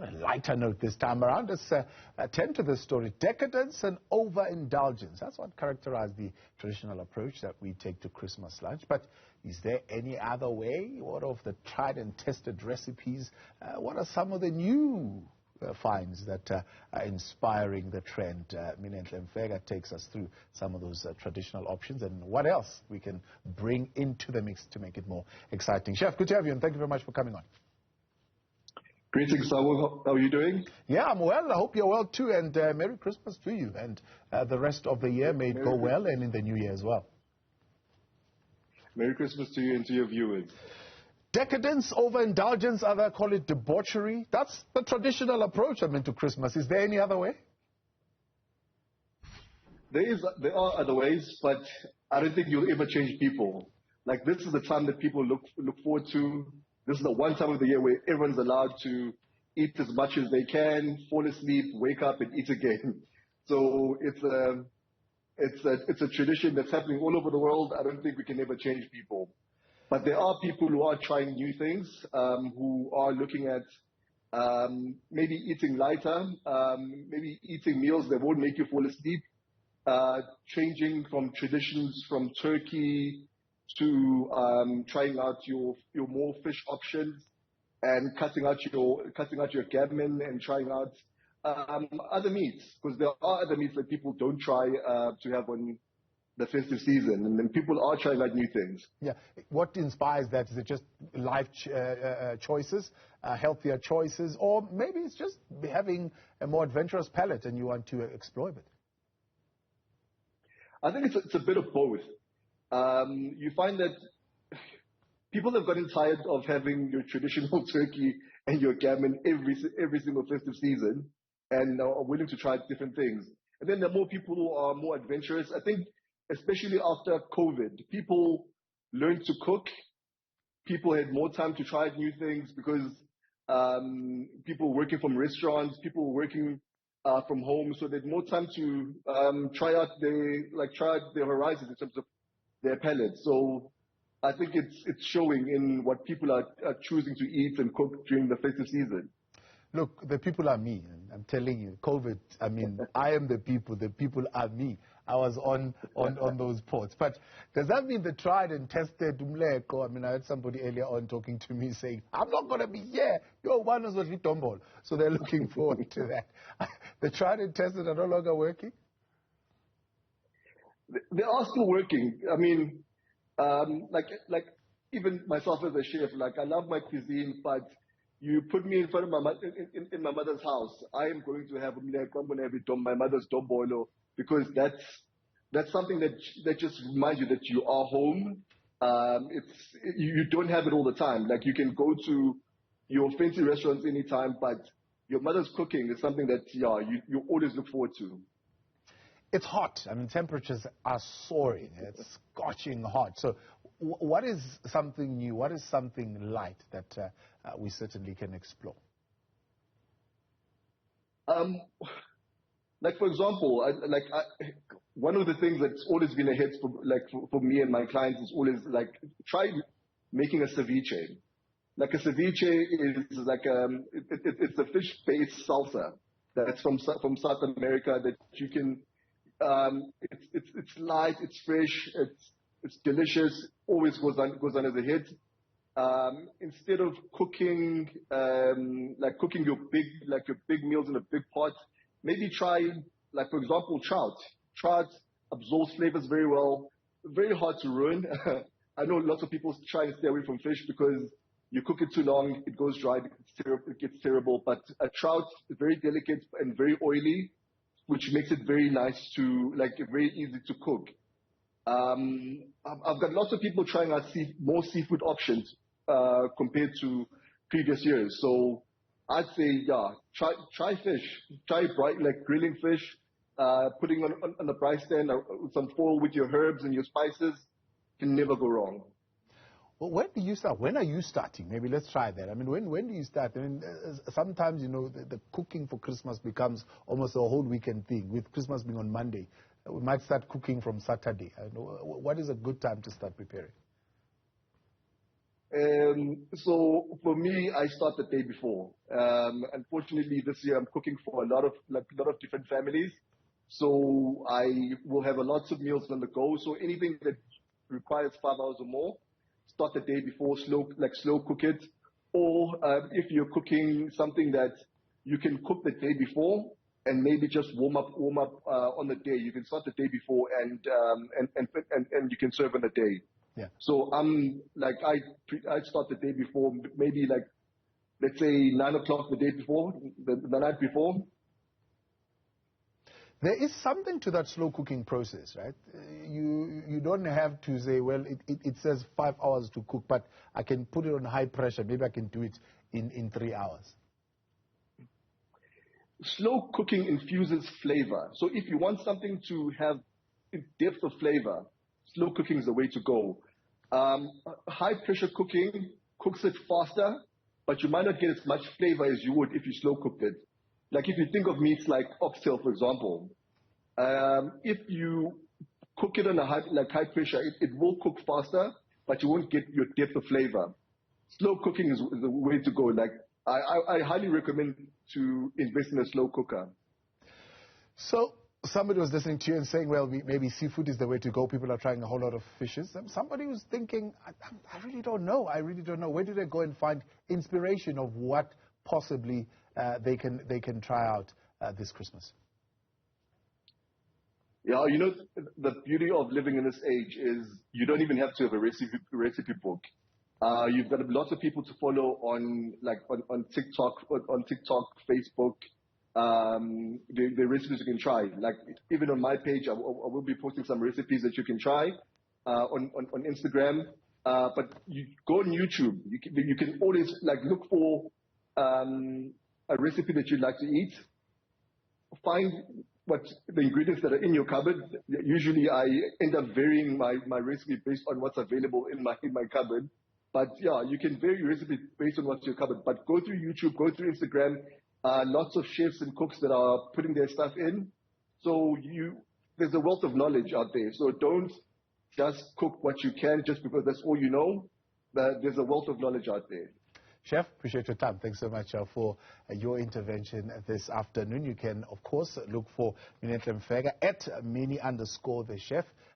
a lighter note this time around. Let's attend to this story. Decadence and overindulgence. That's what characterizes the traditional approach that we take to Christmas lunch. But is there any other way? What of the tried and tested recipes? What are some of the new finds that are inspiring the trend? Minenhle Mfeka takes us through some of those traditional options and what else we can bring into the mix to make it more exciting. Chef, good to have you, and thank you very much for coming on. Greetings, Samuel. How are you doing? Yeah, I'm well. I hope you're well too, and Merry Christmas to you, and the rest of the year may it go well, and in the new year as well. Merry Christmas to you and to your viewers. Decadence, overindulgence, others call it debauchery. That's the traditional approach, to Christmas. Is there any other way? There are other ways, but I don't think you'll ever change people. Like, this is the time that people look forward to. This is the one time of the year where everyone's allowed to eat as much as they can, fall asleep, wake up, and eat again. So it's a tradition that's happening all over the world. I don't think we can ever change people. But there are people who are trying new things, who are looking at maybe eating lighter, maybe eating meals that won't make you fall asleep, changing from traditions from turkey to trying out your more fish options and cutting out your gammon and trying out other meats, because there are other meats that people don't try to have on the festive season, and then people are trying out new things. Yeah. What inspires that? Is it just life choices, healthier choices, or maybe it's just having a more adventurous palate and you want to explore it? I think it's a bit of both. You find that people have gotten tired of having your traditional turkey and your gammon every single festive season, and are willing to try different things. And then there are more people who are more adventurous. I think, especially after COVID, people learned to cook. People had more time to try new things because people were working from restaurants, people were working from home, so they had more time to try out their horizons in terms of their palate. So I think it's showing in what people are choosing to eat and cook during the festive season. Look, the people are me. I'm telling you, COVID, I am the people are me. I was on those posts. But does that mean the tried and tested umleko? I heard somebody earlier on talking to me saying, I'm not going to be here. Your one is what we tumble. So they're looking forward to that. The tried and tested are no longer working? They are still working. Like even myself as a chef, I love my cuisine, but you put me in front of in my mother's house, I am going to have my mother's dombolo, because that's something that just reminds you that you are home. You don't have it all the time. Like, you can go to your fancy restaurants anytime, but your mother's cooking is something that you always look forward to. It's hot. Temperatures are soaring. It's scorching hot. So what is something new? What is something light that we certainly can explore? For example, one of the things that's always been a hit for me and my clients is always try making a ceviche. Like, a ceviche is it's a fish-based salsa that's from South America that you can. It's light, it's fresh, it's delicious. Always goes on as a hit. Instead of cooking cooking your big meals in a big pot, maybe try, for example, trout. Trout absorbs flavors very well. Very hard to ruin. I know lots of people try and stay away from fish because you cook it too long, it goes dry, it gets terrible. But a trout is very delicate and very oily, which makes it very nice to, very easy to cook. I've got lots of people trying out more seafood options compared to previous years. So I'd say, try fish. Try grilling fish, putting on the braai stand, some foil with your herbs and your spices. Can never go wrong. Well, when do you start? When are you starting? Maybe let's try that. When do you start? Sometimes, the cooking for Christmas becomes almost a whole weekend thing, with Christmas being on Monday. We might start cooking from Saturday. What is a good time to start preparing? So for me, I start the day before. Unfortunately, this year I'm cooking for a lot of different families. So I will have a lots of meals on the go. So anything that requires 5 hours or more, start the day before, slow cook it. Or if you're cooking something that you can cook the day before and maybe just warm up on the day. You can start the day before and you can serve on the day. Yeah. So I start the day before, maybe like, let's say 9 o'clock the day before, the night before. There is something to that slow cooking process, right? You don't have to say, well, it says 5 hours to cook, but I can put it on high pressure. Maybe I can do it in 3 hours. Slow cooking infuses flavor. So if you want something to have depth of flavor, slow cooking is the way to go. High pressure cooking cooks it faster, but you might not get as much flavor as you would if you slow cooked it. Like if you think of meats like oxtail, for example, if you cook it on a high pressure, it will cook faster, but you won't get your depth of flavor. Slow cooking is the way to go. Like I highly recommend to invest in a slow cooker. So somebody was listening to you and saying, well, maybe seafood is the way to go. People are trying a whole lot of fishes. Somebody was thinking, I really don't know. I really don't know. Where do they go and find inspiration of what possibly they can try out this Christmas? Yeah, you know, the beauty of living in this age is you don't even have to have a recipe book. You've got lots of people to follow on TikTok, Facebook. The recipes you can try. Like even on my page, I will be posting some recipes that you can try on Instagram. But you go on YouTube. You can always look for a recipe that you'd like to eat. Find what the ingredients that are in your cupboard. Usually, I end up varying my recipe based on what's available in my cupboard. But yeah, you can vary your recipe based on what's in your cupboard. But go through YouTube, go through Instagram. Lots of chefs and cooks that are putting their stuff in. So there's a wealth of knowledge out there. So don't just cook what you can just because that's all you know. There's a wealth of knowledge out there. Chef, appreciate your time. Thanks so much for your intervention this afternoon. You can, of course, look for Minenhle Mfeka at Mini_the chef.